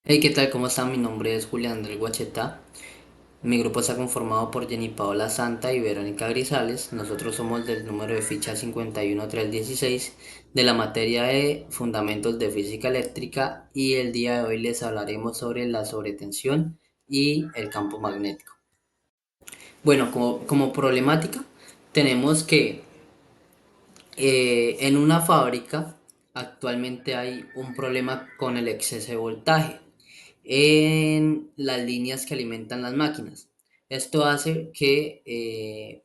Hey, ¿qué tal? ¿Cómo están? Mi nombre es Julián Andrés Guacheta. Mi grupo está conformado por Jenny Paola Santa y Verónica Grisales. Nosotros somos del número de ficha 51316 de la materia de Fundamentos de Física Eléctrica y el día de hoy les hablaremos sobre la sobretensión y el campo magnético. Bueno, como problemática tenemos que en una fábrica actualmente hay un problema con el exceso de voltaje en las líneas que alimentan las máquinas. Esto hace que,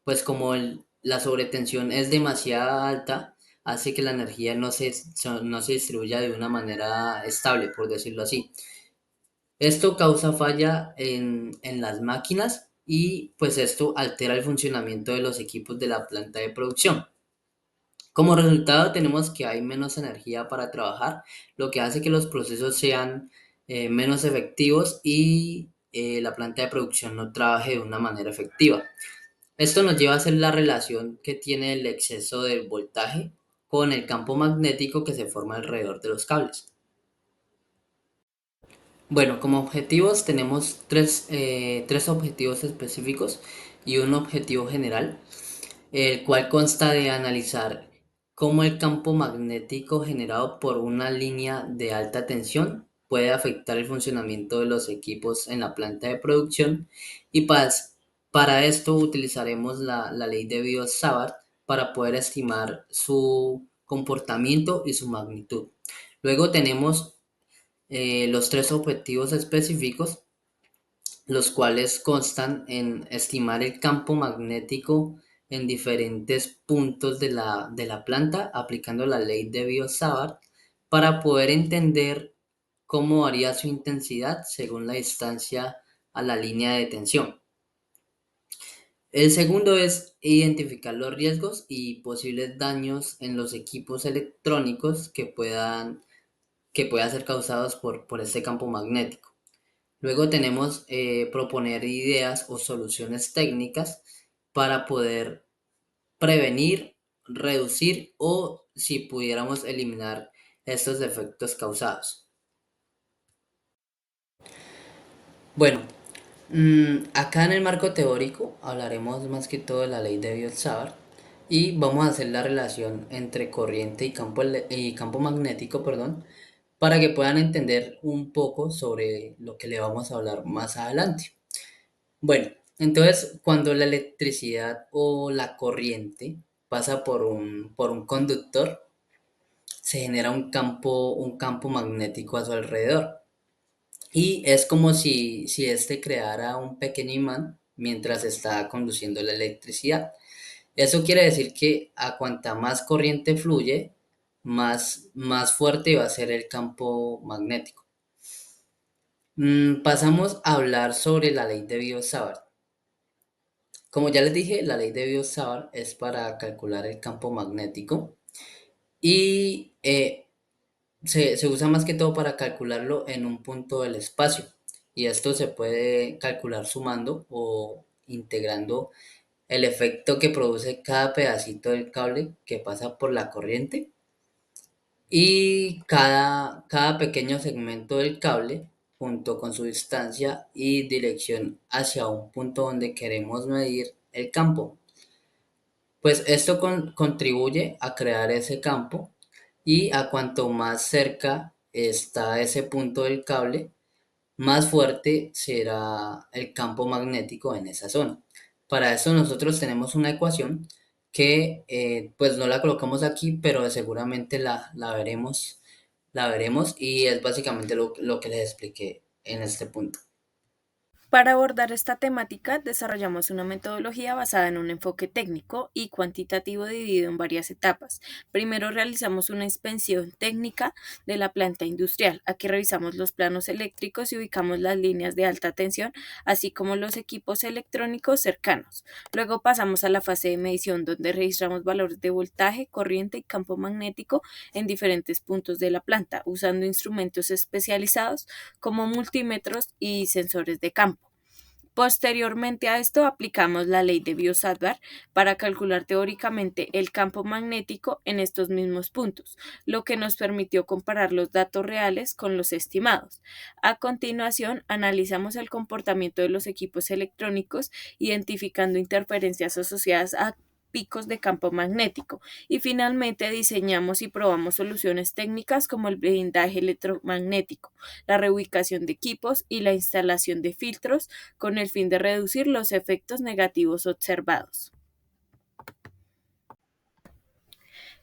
pues como la sobretensión es demasiado alta, hace que la energía no se distribuya de una manera estable, por decirlo así. Esto causa falla en las máquinas y pues esto altera el funcionamiento de los equipos de la planta de producción. Como resultado tenemos que hay menos energía para trabajar, lo que hace que los procesos sean menos efectivos y la planta de producción no trabaje de una manera efectiva. Esto nos lleva a hacer la relación que tiene el exceso de voltaje con el campo magnético que se forma alrededor de los cables. Bueno, como objetivos tenemos tres objetivos específicos y un objetivo general, el cual consta de analizar cómo el campo magnético generado por una línea de alta tensión puede afectar el funcionamiento de los equipos en la planta de producción y para esto utilizaremos la ley de Biot-Savart para poder estimar su comportamiento y su magnitud. Luego tenemos los tres objetivos específicos, los cuales constan en estimar el campo magnético en diferentes puntos de la planta aplicando la ley de Biot-Savart para poder entender cómo varía su intensidad según la distancia a la línea de tensión. El segundo es identificar los riesgos y posibles daños en los equipos electrónicos que puedan ser causados por este campo magnético. Luego tenemos proponer ideas o soluciones técnicas para poder prevenir, reducir o si pudiéramos eliminar estos efectos causados. Bueno, acá en el marco teórico hablaremos más que todo de la ley de Biot-Savart y vamos a hacer la relación entre corriente y campo magnético, perdón, para que puedan entender un poco sobre lo que le vamos a hablar más adelante. Bueno, entonces cuando la electricidad o la corriente pasa por un conductor, se genera un campo magnético a su alrededor. Y es como si éste creara un pequeño imán mientras está conduciendo la electricidad. Eso quiere decir que a cuanta más corriente fluye, más fuerte va a ser el campo magnético. Pasamos a hablar sobre la ley de Biot-Savart. Como ya les dije, la ley de Biot-Savart es para calcular el campo magnético y se usa más que todo para calcularlo en un punto del espacio. Y esto se puede calcular sumando o integrando el efecto que produce cada pedacito del cable que pasa por la corriente y cada pequeño segmento del cable junto con su distancia y dirección hacia un punto donde queremos medir el campo. Pues esto contribuye a crear ese campo y a cuanto más cerca está ese punto del cable, más fuerte será el campo magnético en esa zona. Para eso nosotros tenemos una ecuación que pues no la colocamos aquí, pero seguramente la veremos y es básicamente lo que les expliqué en este punto. Para abordar esta temática, desarrollamos una metodología basada en un enfoque técnico y cuantitativo dividido en varias etapas. Primero realizamos una inspección técnica de la planta industrial. Aquí revisamos los planos eléctricos y ubicamos las líneas de alta tensión, así como los equipos electrónicos cercanos. Luego pasamos a la fase de medición, donde registramos valores de voltaje, corriente y campo magnético en diferentes puntos de la planta, usando instrumentos especializados como multímetros y sensores de campo. Posteriormente a esto aplicamos la ley de Biot-Savart para calcular teóricamente el campo magnético en estos mismos puntos, lo que nos permitió comparar los datos reales con los estimados. A continuación, analizamos el comportamiento de los equipos electrónicos, identificando interferencias asociadas a picos de campo magnético y finalmente diseñamos y probamos soluciones técnicas como el blindaje electromagnético, la reubicación de equipos y la instalación de filtros con el fin de reducir los efectos negativos observados.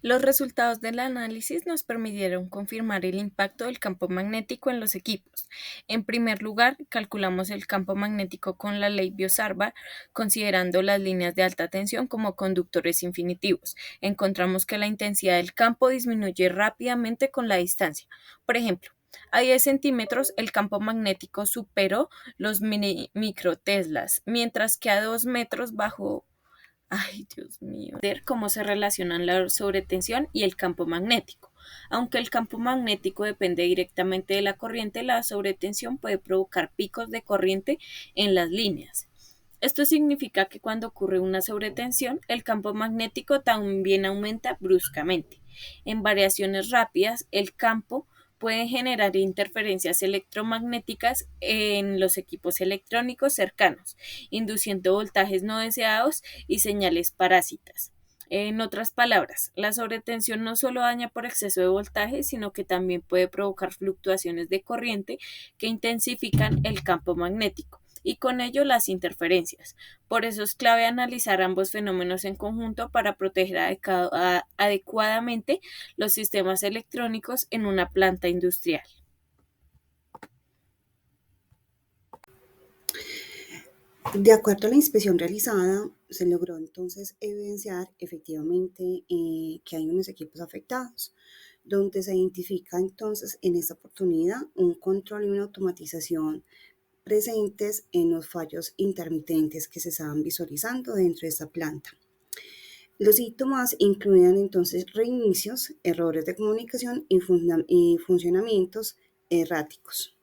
Los resultados del análisis nos permitieron confirmar el impacto del campo magnético en los equipos. En primer lugar, calculamos el campo magnético con la ley Biot-Savart, considerando las líneas de alta tensión como conductores infinitivos. Encontramos que la intensidad del campo disminuye rápidamente con la distancia. Por ejemplo, a 10 centímetros el campo magnético superó los microteslas, mientras que a 2 metros bajo. Ay, Dios mío. Ver cómo se relacionan la sobretensión y el campo magnético. Aunque el campo magnético depende directamente de la corriente, la sobretensión puede provocar picos de corriente en las líneas. Esto significa que cuando ocurre una sobretensión, el campo magnético también aumenta bruscamente. En variaciones rápidas, el campo puede generar interferencias electromagnéticas en los equipos electrónicos cercanos, induciendo voltajes no deseados y señales parásitas. En otras palabras, la sobretensión no solo daña por exceso de voltaje, sino que también puede provocar fluctuaciones de corriente que intensifican el campo magnético y con ello las interferencias. Por eso es clave analizar ambos fenómenos en conjunto para proteger adecuadamente los sistemas electrónicos en una planta industrial. De acuerdo a la inspección realizada, se logró entonces evidenciar efectivamente que hay unos equipos afectados, donde se identifica entonces en esta oportunidad un control y una automatización presentes en los fallos intermitentes que se estaban visualizando dentro de esta planta. Los síntomas incluían entonces reinicios, errores de comunicación y funcionamientos erráticos,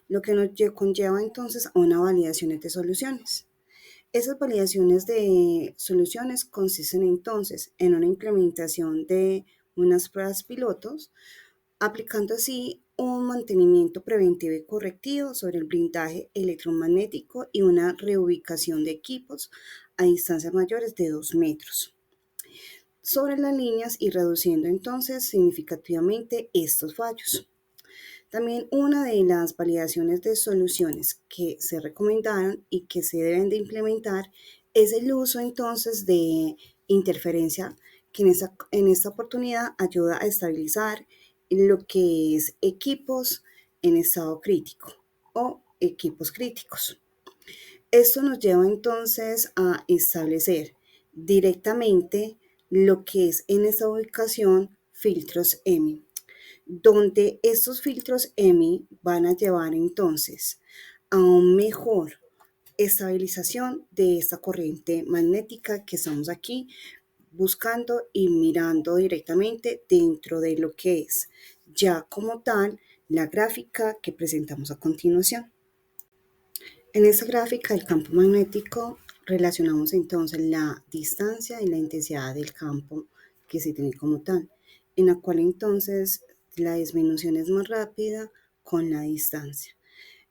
lo que nos conlleva entonces a una validación de soluciones. Esas validaciones de soluciones consisten entonces en una implementación de unas pruebas pilotos, aplicando así un mantenimiento preventivo y correctivo sobre el blindaje electromagnético y una reubicación de equipos a distancias mayores de 2 metros sobre las líneas y reduciendo entonces significativamente estos fallos. También una de las validaciones de soluciones que se recomendaron y que se deben de implementar es el uso entonces de interferencia que en esta oportunidad ayuda a estabilizar lo que es equipos en estado crítico o equipos críticos. Esto nos lleva entonces a establecer directamente lo que es en esta ubicación filtros EMI, donde estos filtros EMI van a llevar entonces a un mejor estabilización de esta corriente magnética que estamos aquí buscando y mirando directamente dentro de lo que es ya como tal la gráfica que presentamos a continuación. En esta gráfica del campo magnético relacionamos entonces la distancia y la intensidad del campo que se tiene como tal, en la cual entonces la disminución es más rápida con la distancia.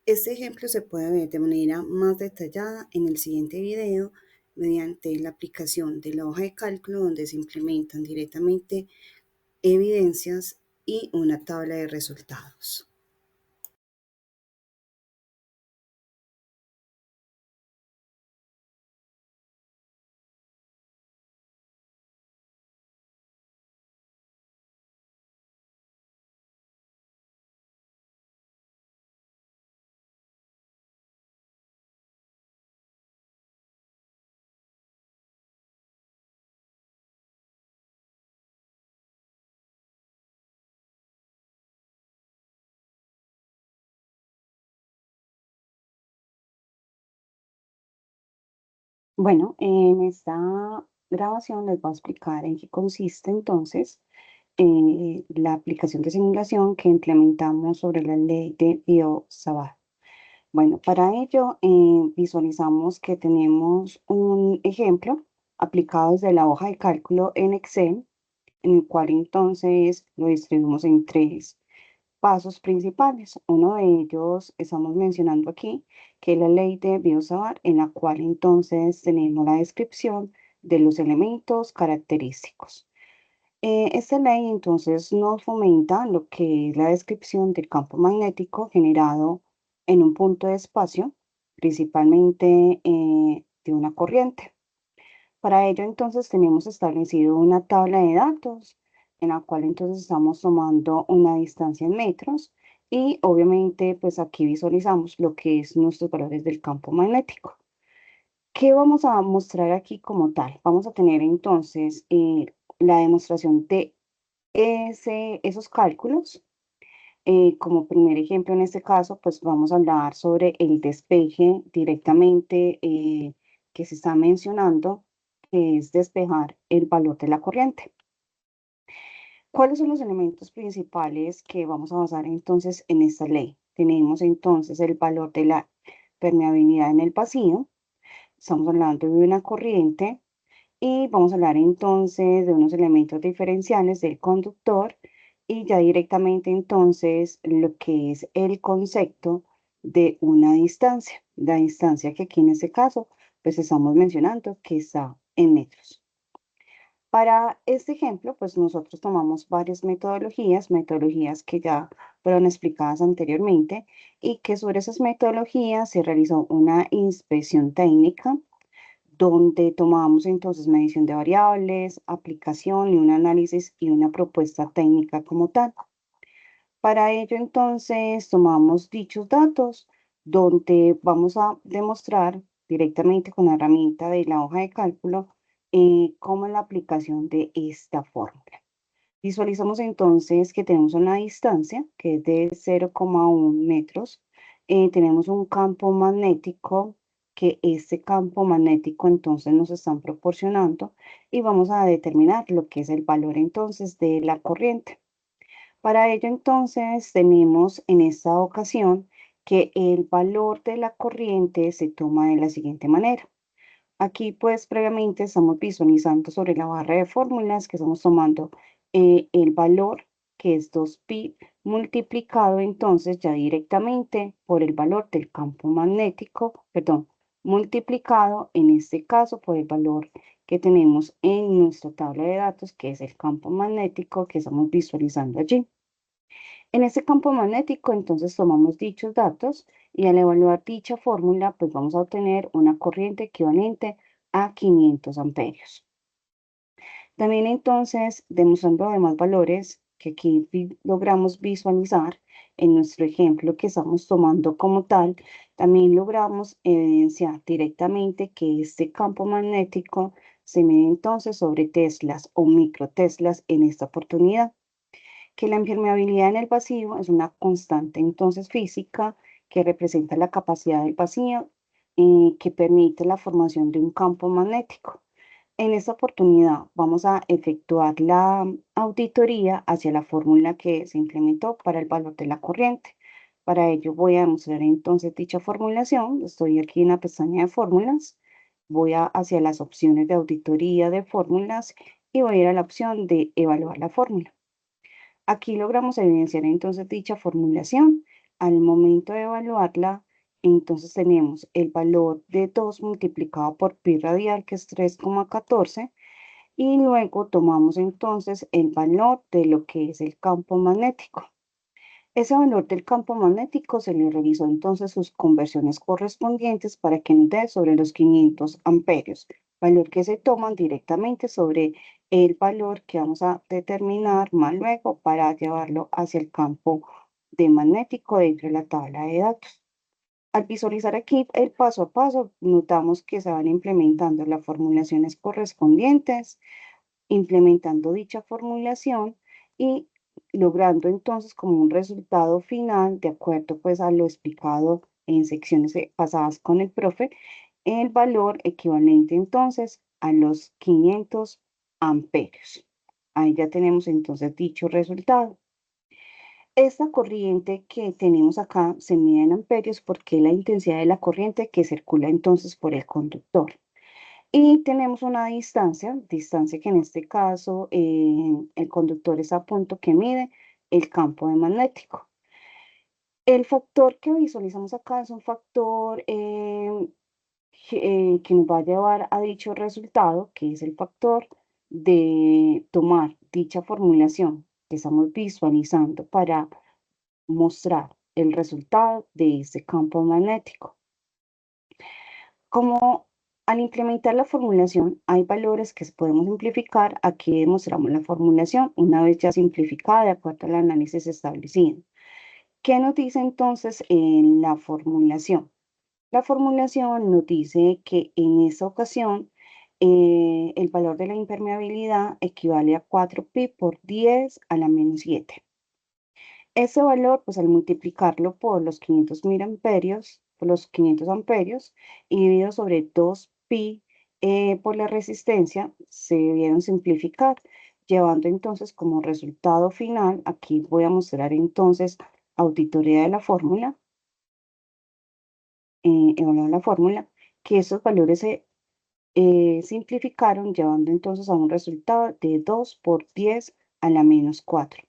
Este ejemplo se puede ver de manera más detallada en el siguiente video mediante la aplicación de la hoja de cálculo donde se implementan directamente evidencias y una tabla de resultados. Bueno, en esta grabación les voy a explicar en qué consiste entonces la aplicación de simulación que implementamos sobre la ley de Biot-Savart. Bueno, para ello visualizamos que tenemos un ejemplo aplicado desde la hoja de cálculo en Excel, en el cual entonces lo distribuimos en tres pasos principales. Uno de ellos estamos mencionando aquí, que es la ley de Biot-Savart, en la cual entonces tenemos la descripción de los elementos característicos. Esta ley entonces nos fomenta lo que es la descripción del campo magnético generado en un punto de espacio, principalmente de una corriente. Para ello entonces tenemos establecido una tabla de datos en la cual entonces estamos tomando una distancia en metros y obviamente pues aquí visualizamos lo que es nuestros valores del campo magnético. ¿Qué vamos a mostrar aquí como tal? Vamos a tener entonces la demostración de esos cálculos. Como primer ejemplo en este caso, pues vamos a hablar sobre el despeje directamente que se está mencionando, que es despejar el valor de la corriente. ¿Cuáles son los elementos principales que vamos a basar entonces en esta ley? Tenemos entonces el valor de la permeabilidad en el vacío, estamos hablando de una corriente y vamos a hablar entonces de unos elementos diferenciales del conductor y ya directamente entonces lo que es el concepto de una distancia. La distancia que aquí en este caso pues estamos mencionando que está en metros. Para este ejemplo, pues nosotros tomamos varias metodologías que ya fueron explicadas anteriormente y que sobre esas metodologías se realizó una inspección técnica donde tomamos entonces medición de variables, aplicación y un análisis y una propuesta técnica como tal. Para ello entonces tomamos dichos datos donde vamos a demostrar directamente con la herramienta de la hoja de cálculo cómo es la aplicación de esta fórmula. Visualizamos entonces que tenemos una distancia que es de 0,1 metros. Tenemos un campo magnético que este campo magnético entonces nos están proporcionando y vamos a determinar lo que es el valor entonces de la corriente. Para ello entonces tenemos en esta ocasión que el valor de la corriente se toma de la siguiente manera. Aquí pues previamente estamos visualizando sobre la barra de fórmulas que estamos tomando el valor que es 2pi multiplicado entonces ya directamente por el valor del campo magnético, perdón, multiplicado en este caso por el valor que tenemos en nuestra tabla de datos que es el campo magnético que estamos visualizando allí. En este campo magnético, entonces tomamos dichos datos y al evaluar dicha fórmula, pues vamos a obtener una corriente equivalente a 500 amperios. También entonces, demostrando además valores que aquí logramos visualizar en nuestro ejemplo que estamos tomando como tal, también logramos evidenciar directamente que este campo magnético se mide entonces sobre teslas o microteslas en esta oportunidad que la impermeabilidad en el vacío es una constante entonces física que representa la capacidad del vacío que permite la formación de un campo magnético. En esta oportunidad vamos a efectuar la auditoría hacia la fórmula que se implementó para el valor de la corriente. Para ello voy a mostrar entonces dicha formulación. Estoy aquí en la pestaña de fórmulas. Voy hacia las opciones de auditoría de fórmulas y voy a ir a la opción de evaluar la fórmula. Aquí logramos evidenciar entonces dicha formulación. Al momento de evaluarla, entonces tenemos el valor de 2 multiplicado por pi radial, que es 3,14, y luego tomamos entonces el valor de lo que es el campo magnético. Ese valor del campo magnético se le realizó entonces sus conversiones correspondientes para que nos dé sobre los 500 amperios, valor que se toman directamente sobre el valor que vamos a determinar más luego para llevarlo hacia el campo de magnético dentro de la tabla de datos. Al visualizar aquí el paso a paso, notamos que se van implementando las formulaciones correspondientes, implementando dicha formulación y logrando entonces como un resultado final, de acuerdo pues a lo explicado en secciones pasadas con el profe, el valor equivalente entonces a los 500 amperios. Ahí ya tenemos entonces dicho resultado. Esta corriente que tenemos acá se mide en amperios porque es la intensidad de la corriente que circula entonces por el conductor. Y tenemos una distancia que en este caso el conductor es a punto que mide el campo de magnético. El factor que visualizamos acá es un factor que nos va a llevar a dicho resultado, que es el factor de tomar dicha formulación que estamos visualizando para mostrar el resultado de ese campo magnético. Como al implementar la formulación hay valores que podemos simplificar, aquí demostramos la formulación una vez ya simplificada de acuerdo al análisis establecido. ¿Qué nos dice entonces en la formulación? La formulación nos dice que en esta ocasión el valor de la impermeabilidad equivale a 4pi por 10 a la menos 7. Ese valor, pues al multiplicarlo por los 500 miliamperios, por los 500 amperios, y dividido sobre 2pi por la resistencia, se debieron simplificar, llevando entonces como resultado final, aquí voy a mostrar entonces auditoría de la fórmula, evaluar la fórmula, que esos valores se simplificaron, llevando entonces a un resultado de 2 por 10 a la menos 4,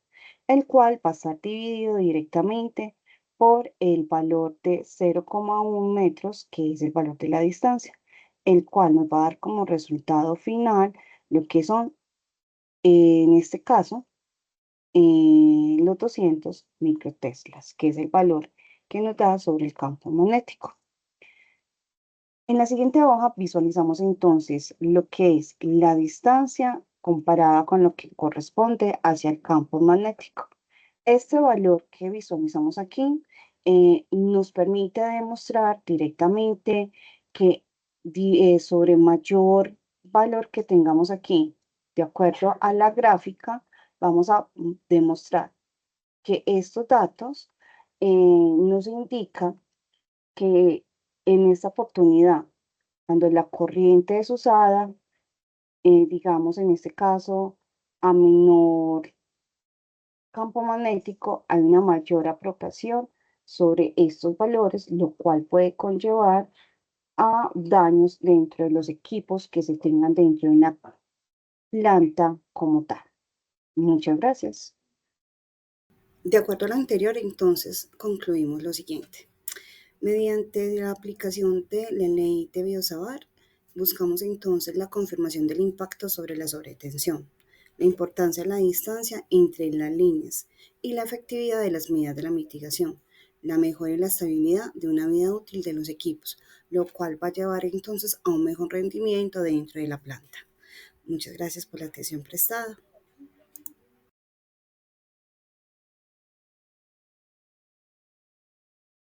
el cual va a estar dividido directamente por el valor de 0,1 metros, que es el valor de la distancia, el cual nos va a dar como resultado final lo que son, en este caso, los 200 microteslas, que es el valor que nos da sobre el campo magnético. En la siguiente hoja visualizamos entonces lo que es la distancia comparada con lo que corresponde hacia el campo magnético. Este valor que visualizamos aquí nos permite demostrar directamente que sobre mayor valor que tengamos aquí, de acuerdo a la gráfica, vamos a demostrar que estos datos nos indican que en esta oportunidad, cuando la corriente es usada, digamos en este caso, a menor campo magnético, hay una mayor apropiación sobre estos valores, lo cual puede conllevar a daños dentro de los equipos que se tengan dentro de una planta como tal. Muchas gracias. De acuerdo a lo anterior, entonces concluimos lo siguiente. Mediante la aplicación de la ley de Biot-Savart, buscamos entonces la confirmación del impacto sobre la sobretensión, la importancia de la distancia entre las líneas y la efectividad de las medidas de la mitigación, la mejora y la estabilidad de una vida útil de los equipos, lo cual va a llevar entonces a un mejor rendimiento dentro de la planta. Muchas gracias por la atención prestada.